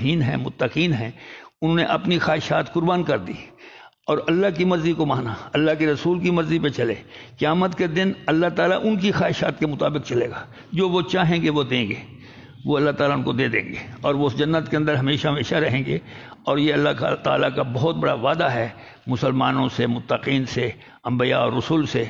صالحین ہیں، متقین ہیں، انہوں نے اپنی خواہشات قربان کر دی اور اللہ کی مرضی کو مانا، اللہ کے رسول کی مرضی پہ چلے، قیامت کے دن اللہ تعالیٰ ان کی خواہشات کے مطابق چلے گا، جو وہ چاہیں گے وہ دیں گے، وہ اللہ تعالیٰ ان کو دے دیں گے اور وہ اس جنت کے اندر ہمیشہ ہمیشہ رہیں گے۔ اور یہ اللہ تعالیٰ کا بہت بڑا وعدہ ہے مسلمانوں سے، متقین سے، انبیاء اور رسول سے،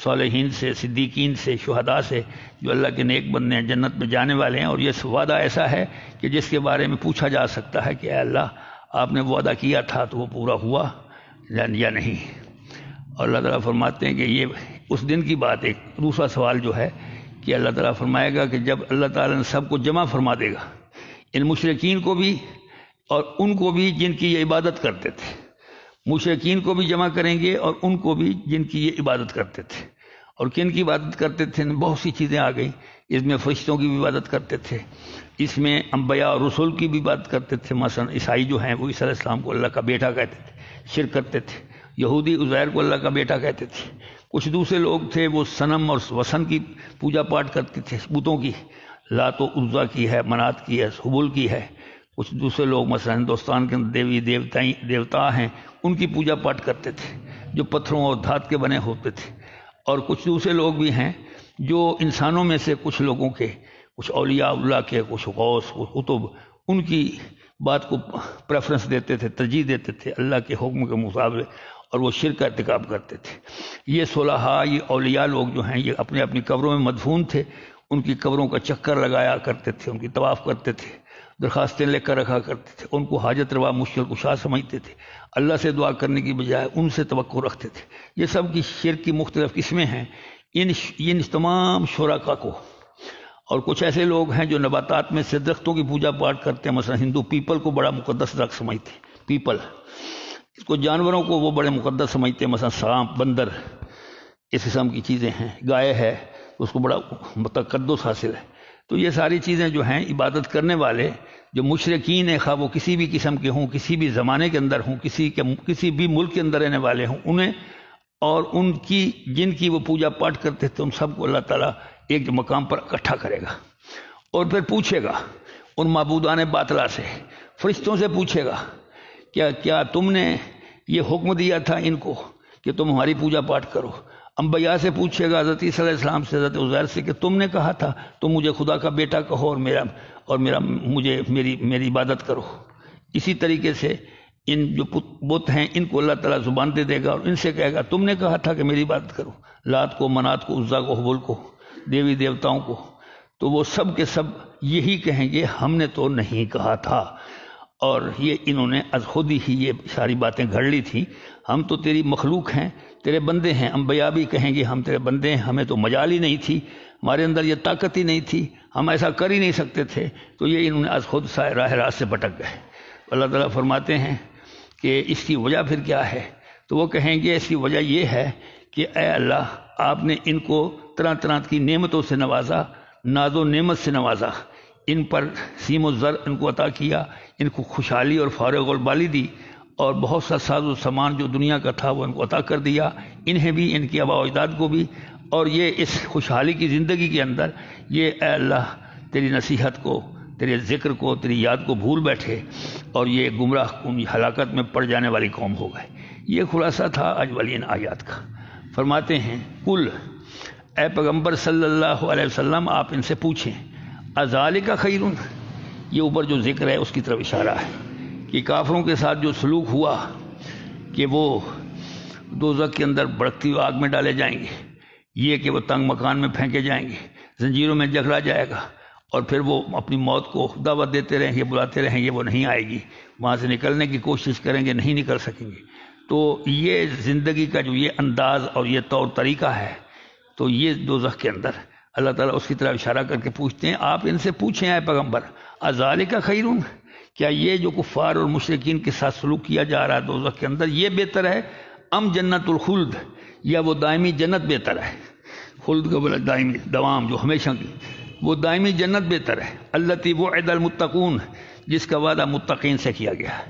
صالحین سے، صدیقین سے، شہداء سے، جو اللہ کے نیک بندے ہیں، جنت میں جانے والے ہیں۔ اور یہ وعدہ ایسا ہے کہ جس کے بارے میں پوچھا جا سکتا ہے کہ اے اللہ آپ نے وہ وعدہ کیا تھا تو وہ پورا ہوا یا نہیں۔ اور اللہ تعالیٰ فرماتے ہیں کہ یہ اس دن کی بات ہے۔ دوسرا سوال جو ہے کہ اللہ تعالیٰ فرمائے گا کہ جب اللہ تعالیٰ نے سب کو جمع فرما دے گا، ان مشرکین کو بھی اور ان کو بھی جن کی یہ عبادت کرتے تھے، مشرکین کو بھی جمع کریں گے اور ان کو بھی جن کی یہ عبادت کرتے تھے۔ اور کن کی عبادت کرتے تھے؟ بہت سی چیزیں آ گئی، اس میں فرشتوں کی بھی عبادت کرتے تھے، اس میں انبیاء اور رسول کی بھی عبادت کرتے تھے۔ مثلا عیسائی جو ہیں وہ عیسیٰ علیہ السلام کو اللہ کا بیٹا کہتے تھے، شرک کرتے تھے۔ یہودی عزیر کو اللہ کا بیٹا کہتے تھے۔ کچھ دوسرے لوگ تھے وہ صنم اور وثن کی پوجا پاٹ کرتے تھے، بتوں کی، لات و عزا کی ہے، منات کی ہے، حبل کی ہے۔ کچھ دوسرے لوگ مثلا ہندوستان کے اندر دیوی دیوتا ہیں، ان کی پوجا پاٹ کرتے تھے جو پتھروں اور دھات کے بنے ہوتے تھے۔ اور کچھ دوسرے لوگ بھی ہیں جو انسانوں میں سے کچھ لوگوں کے، کچھ اولیاء اللہ کے، کچھ غوث، کچھ قطب، ان کی بات کو پریفرنس دیتے تھے، ترجیح دیتے تھے اللہ کے حکم کے مطابق، اور وہ شرک کا ارتکاب کرتے تھے۔ یہ صلحاء، یہ اولیاء لوگ جو ہیں یہ اپنے اپنی قبروں میں مدفون تھے، ان کی قبروں کا چکر لگایا کرتے تھے، ان کی طواف کرتے تھے، درخواستیں لے کر رکھا کرتے تھے، ان کو حاجت روا مشکل کشا سمجھتے تھے، اللہ سے دعا کرنے کی بجائے ان سے توقع رکھتے تھے۔ یہ سب کی شرک کی مختلف قسمیں ہیں۔ ان تمام شرکا کو، اور کچھ ایسے لوگ ہیں جو نباتات میں سے درختوں کی پوجا پاٹ کرتے ہیں۔ مثلا ہندو پیپل کو بڑا مقدس درخت سمجھتے ہیں، پیپل، اس کو جانوروں کو وہ بڑے مقدس سمجھتے ہیں، مثلا سانپ، بندر، اس قسم کی چیزیں ہیں، گائے ہے اس کو بڑا تقدس حاصل ہے۔ تو یہ ساری چیزیں جو ہیں عبادت کرنے والے جو مشرکین ہیں، خواہ وہ کسی بھی قسم کے ہوں، کسی بھی زمانے کے اندر ہوں، کسی بھی ملک کے اندر رہنے والے ہوں، انہیں اور ان کی جن کی وہ پوجا پاٹ کرتے تھے، ان سب کو اللہ تعالیٰ ایک مقام پر اکٹھا کرے گا اور پھر پوچھے گا ان معبودان باطلہ سے، فرشتوں سے پوچھے گا کیا تم نے یہ حکم دیا تھا ان کو کہ تم ہماری پوجا پاٹ کرو؟ انبیاء سے پوچھے گا، حضرت عیسیٰ علیہ السلام سے، حضرت عزیر سے، کہ تم نے کہا تھا تم مجھے خدا کا بیٹا کہو اور میری عبادت کرو۔ اسی طریقے سے ان جو بت ہیں ان کو اللہ تعالیٰ زبان دے دے گا اور ان سے کہے گا تم نے کہا تھا کہ میری عبادت کرو، لات کو، منات کو، عزا کو، حبل کو، دیوی دیوتاؤں کو۔ تو وہ سب کے سب یہی کہیں گے ہم نے تو نہیں کہا تھا، اور یہ انہوں نے از خود ہی یہ ساری باتیں گھڑ لی تھیں۔ ہم تو تیری مخلوق ہیں، تیرے بندے ہیں۔ انبیاء بھی کہیں گے ہم تیرے بندے ہیں، ہمیں تو مجال ہی نہیں تھی، ہمارے اندر یہ طاقت ہی نہیں تھی، ہم ایسا کر ہی نہیں سکتے تھے۔ تو یہ انہوں نے از خود راہ راست سے بھٹک گئے۔ اللہ تعالیٰ فرماتے ہیں کہ اس کی وجہ پھر کیا ہے؟ تو وہ کہیں گے اس کی وجہ یہ ہے کہ اے اللہ آپ نے ان کو طرح طرح کی نعمتوں سے نوازا، ناز و نعمت سے نوازا، ان پر سیم و زر ان کو عطا کیا، ان کو خوشحالی اور فارغ البالی دی، اور بہت سا ساز و سامان جو دنیا کا تھا وہ ان کو عطا کر دیا، انہیں بھی، ان کی آباء و اجداد کو بھی۔ اور یہ اس خوشحالی کی زندگی کے اندر یہ اے اللہ تیری نصیحت کو، تیرے ذکر کو، تیری یاد کو بھول بیٹھے اور یہ گمراہ کن ہلاکت میں پڑ جانے والی قوم ہو گئے۔ یہ خلاصہ تھا آج والی ان آیات کا۔ فرماتے ہیں کل، اے پیغمبر صلی اللہ علیہ وسلم آپ ان سے پوچھیں، اذالک خیر، یہ اوپر جو ذکر ہے اس کی طرف اشارہ ہے کہ کافروں کے ساتھ جو سلوک ہوا کہ وہ دوزخ کے اندر بھڑکتی ہوئی آگ میں ڈالے جائیں گے، یہ کہ وہ تنگ مکان میں پھینکے جائیں گے، زنجیروں میں جکڑا جائے گا، اور پھر وہ اپنی موت کو دعوت دیتے رہیں گے، بلاتے رہیں گے، وہ نہیں آئے گی، وہاں سے نکلنے کی کوشش کریں گے، نہیں نکل سکیں گے۔ تو یہ زندگی کا جو یہ انداز اور یہ طور طریقہ ہے، تو یہ دوزخ کے اندر اللہ تعالیٰ اس کی طرف اشارہ کر کے پوچھتے ہیں، آپ ان سے پوچھیں اے پیغمبر، اذالک خیر، کیا یہ جو کفار اور مشرکین کے ساتھ سلوک کیا جا رہا ہے دوزخ کے اندر یہ بہتر ہے، ام جنت الخلد، یا وہ دائمی جنت بہتر ہے؟ خلد کا بولا دائمی، دوام، جو ہمیشہ کی، وہ دائمی جنت بہتر ہے، التی وعد المتقون، جس کا وعدہ متقین سے کیا گیا ہے،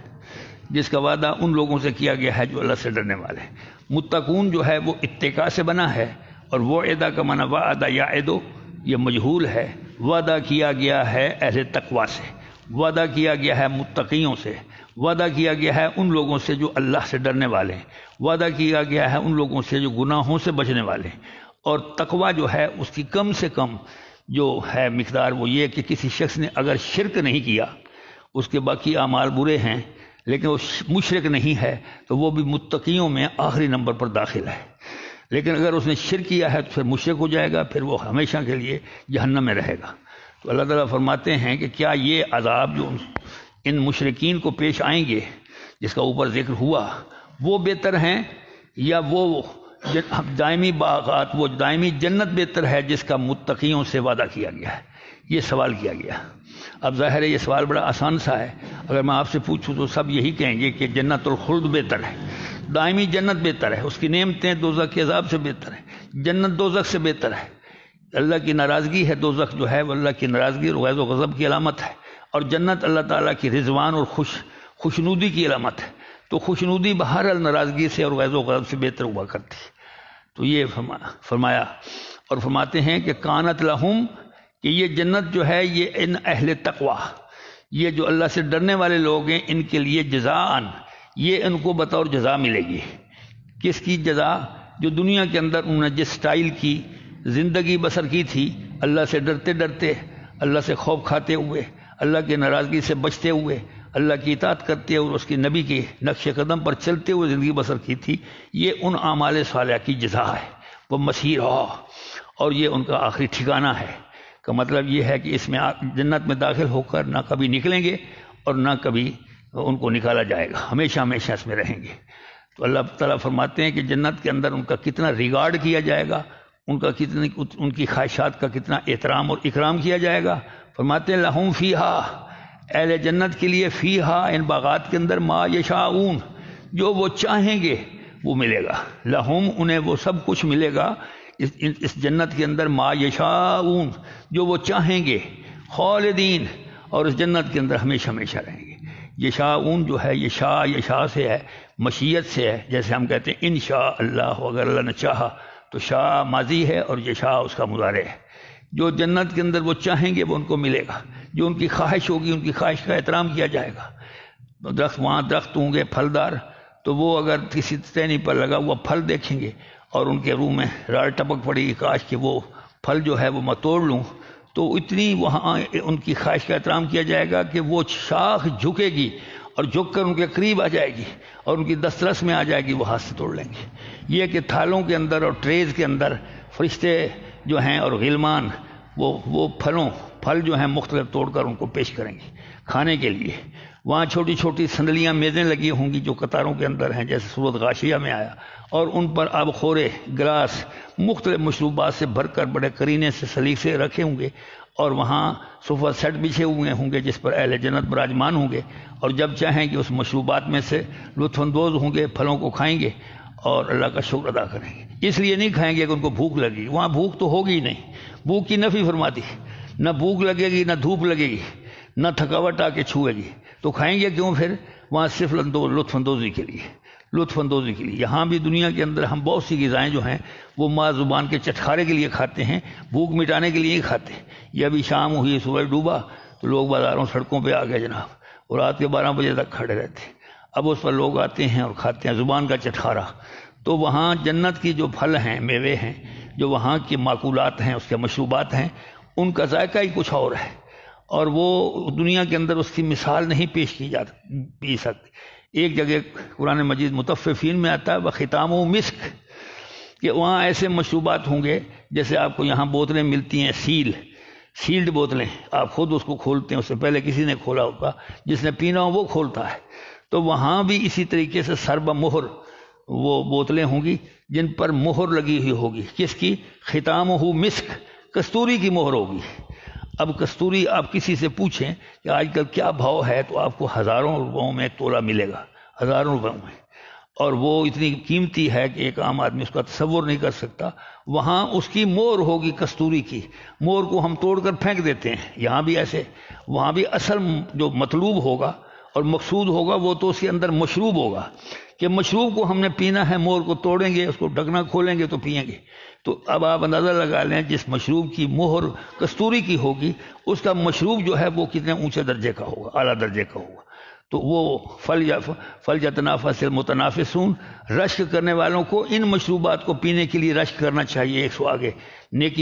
جس کا وعدہ ان لوگوں سے کیا گیا ہے جو اللہ سے ڈرنے والے ہیں۔ متقون جو ہے وہ اتقاء سے بنا ہے، اور وعدہ کا معنی وعدہ یعدو، یہ مجہول ہے، وعدہ کیا گیا ہے اہل تقوی سے، وعدہ کیا گیا ہے متقیوں سے، وعدہ کیا گیا ہے ان لوگوں سے جو اللہ سے ڈرنے والے ہیں، وعدہ کیا گیا ہے ان لوگوں سے جو گناہوں سے بچنے والے ہیں۔ اور تقویٰ جو ہے اس کی کم سے کم جو ہے مقدار وہ یہ کہ کسی شخص نے اگر شرک نہیں کیا، اس کے باقی اعمال برے ہیں لیکن وہ مشرک نہیں ہے، تو وہ بھی متقیوں میں آخری نمبر پر داخل ہے۔ لیکن اگر اس نے شرک کیا ہے تو پھر مشرک ہو جائے گا، پھر وہ ہمیشہ کے لیے جہنم میں رہے گا۔ تو اللہ تعالیٰ فرماتے ہیں کہ کیا یہ عذاب جو ان مشرکین کو پیش آئیں گے جس کا اوپر ذکر ہوا، وہ بہتر ہیں یا وہ دائمی باغات، وہ دائمی جنت بہتر ہے جس کا متقیوں سے وعدہ کیا گیا ہے؟ یہ سوال کیا گیا۔ اب ظاہر ہے یہ سوال بڑا آسان سا ہے، اگر میں آپ سے پوچھوں تو سب یہی کہیں گے کہ جنت الخلد بہتر ہے، دائمی جنت بہتر ہے، اس کی نعمتیں دوزخ کے عذاب سے بہتر ہیں، جنت دوزخ سے بہتر ہے۔ اللہ کی ناراضگی ہے، دوزخ جو ہے وہ اللہ کی ناراضگی اور غیظ و غضب کی علامت ہے، اور جنت اللہ تعالیٰ کی رضوان اور خوشنودی کی علامت ہے۔ تو خوشنودی بہرحال ناراضگی سے اور غیظ و غضب سے بہتر ہوا کرتی ہے۔ تو یہ فرمایا، اور فرماتے ہیں کہ کانت لہم، کہ یہ جنت جو ہے یہ ان اہل تقویٰ، یہ جو اللہ سے ڈرنے والے لوگ ہیں، ان کے لیے جزاءً، یہ ان کو بطور جزا ملے گی۔ کس کی جزا؟ جو دنیا کے اندر انہوں نے جس سٹائل کی زندگی بسر کی تھی، اللہ سے ڈرتے ڈرتے، اللہ سے خوف کھاتے ہوئے، اللہ کی ناراضگی سے بچتے ہوئے، اللہ کی اطاعت کرتے اور اس کے نبی کے نقش قدم پر چلتے ہوئے زندگی بسر کی تھی، یہ ان اعمال صالحہ کی جزا ہے، وہ مسیر ہو، اور یہ ان کا آخری ٹھکانہ ہے۔ کا مطلب یہ ہے کہ اس میں جنت میں داخل ہو کر نہ کبھی نکلیں گے اور نہ کبھی ان کو نکالا جائے گا، ہمیشہ ہمیشہ اس میں رہیں گے۔ تو اللہ تعالیٰ فرماتے ہیں کہ جنت کے اندر ان کا کتنا ریگارڈ کیا جائے گا، ان کی خواہشات کا کتنا احترام اور اکرام کیا جائے گا۔ فرماتے ہیں لہم فیہا، اہل جنت کے لیے، فیہا ان باغات کے اندر، ما یشاؤون، جو وہ چاہیں گے وہ ملے گا۔ لہم انہیں وہ سب کچھ ملے گا اس جنت کے اندر، ما یشاؤون جو وہ چاہیں گے، خالدین، اور اس جنت کے اندر ہمیشہ ہمیشہ رہیں گے۔ یشاؤون جو ہے یشا سے ہے، مشیت سے ہے، جیسے ہم کہتے ہیں انشاء اللہ، اگر اللہ نے چاہا، تو شاء ماضی ہے اور یشاء اس کا مضارع ہے۔ جو جنت کے اندر وہ چاہیں گے وہ ان کو ملے گا، جو ان کی خواہش ہوگی ان کی خواہش کا احترام کیا جائے گا۔ درخت، وہاں درخت ہوں گے پھلدار، تو وہ اگر کسی ٹہنی پر لگا ہوا پھل دیکھیں گے اور ان کے روح میں راڑ ٹپک پڑے گی، کاش کہ وہ پھل جو ہے وہ میں توڑ لوں، تو اتنی وہاں ان کی خواہش کا احترام کیا جائے گا کہ وہ شاخ جھکے گی اور جھک کر ان کے قریب آ جائے گی اور ان کی دسترس میں آ جائے گی، وہ ہاتھ سے توڑ لیں گے۔ یہ کہ تھالوں کے اندر اور ٹریز کے اندر فرشتے جو ہیں اور غلمان وہ پھل جو ہیں مختلف توڑ کر ان کو پیش کریں گے کھانے کے لیے۔ وہاں چھوٹی چھوٹی سندلیاں، میزیں لگی ہوں گی جو قطاروں کے اندر ہیں، جیسے سورۃ غاشیہ میں آیا، اور ان پر آب خورے، گلاس، مختلف مشروبات سے بھر کر بڑے کرینے سے سلیقے رکھے ہوں گے، اور وہاں صوفہ سیٹ بچھے ہوئے ہوں گے جس پر اہل جنت براجمان ہوں گے، اور جب چاہیں کہ اس مشروبات میں سے لطف اندوز ہوں گے، پھلوں کو کھائیں گے اور اللہ کا شکر ادا کریں گے۔ اس لیے نہیں کھائیں گے کہ ان کو بھوک لگی، وہاں بھوک تو ہوگی ہی نہیں، بھوک کی نفی فرماتی، نہ بھوک لگے گی، نہ دھوپ لگے گی، نہ تھکاوٹ آ کے چھوئے گی، تو کھائیں گے کیوں پھر؟ وہاں صرف لطف اندوزی کے لیے، لطف اندوزی کے لیے۔ یہاں بھی دنیا کے اندر ہم بہت سی غذائیں جو ہیں وہ ماں زبان کے چٹکارے کے لیے کھاتے ہیں، بھوک مٹانے کے لیے ہی کھاتے ہیں۔ یہ ابھی شام ہوئی، سورج ڈوبا تو لوگ بازاروں سڑکوں پہ آ گئے جناب، اور رات کے 12 بجے تک کھڑے رہتے ہیں، اب اس پر لوگ آتے ہیں اور کھاتے ہیں زبان کا چٹکارا۔ تو وہاں جنت کی جو پھل ہیں، میوے ہیں، جو وہاں کی معقولات ہیں، اس کے مشروبات ہیں، ان کا ذائقہ ہی کچھ اور ہے، اور وہ دنیا کے اندر اس کی مثال نہیں پیش کی پی سکتی۔ ایک جگہ قرآن مجید مطففین میں آتا ہے وختامہ مسک، کہ وہاں ایسے مشروبات ہوں گے جیسے آپ کو یہاں بوتلیں ملتی ہیں، سیلڈ بوتلیں، آپ خود اس کو کھولتے ہیں، اس سے پہلے کسی نے کھولا ہوگا، جس نے پینا ہو وہ کھولتا ہے۔ تو وہاں بھی اسی طریقے سے سرب مہر وہ بوتلیں ہوں گی جن پر مہر لگی ہوئی ہوگی، کس کی؟ ختامہ مسک، کستوری کی مہر ہوگی۔ اب کستوری آپ کسی سے پوچھیں کہ آج کل کیا بھاؤ ہے، تو آپ کو ہزاروں روپوں میں تولہ ملے گا، ہزاروں روپوں میں، اور وہ اتنی قیمتی ہے کہ ایک عام آدمی اس کا تصور نہیں کر سکتا۔ وہاں اس کی مور ہوگی، کستوری کی مور کو ہم توڑ کر پھینک دیتے ہیں، یہاں بھی ایسے، وہاں بھی اصل جو مطلوب ہوگا اور مقصود ہوگا وہ تو اس کے اندر مشروب ہوگا کہ مشروب کو ہم نے پینا ہے، مور کو توڑیں گے، اس کو ڈھکنا کھولیں گے تو پئیں گے۔ تو اب آپ اندازہ لگا لیں جس مشروب کی مہر کستوری کی ہوگی اس کا مشروب جو ہے وہ کتنے اونچے درجے کا ہوگا، اعلیٰ درجے کا ہوگا۔ تو وہ فل یتنافس المتنافسون، رشک کرنے والوں کو ان مشروبات کو پینے کے لیے رشک کرنا چاہیے، ایک سو آگے نیکی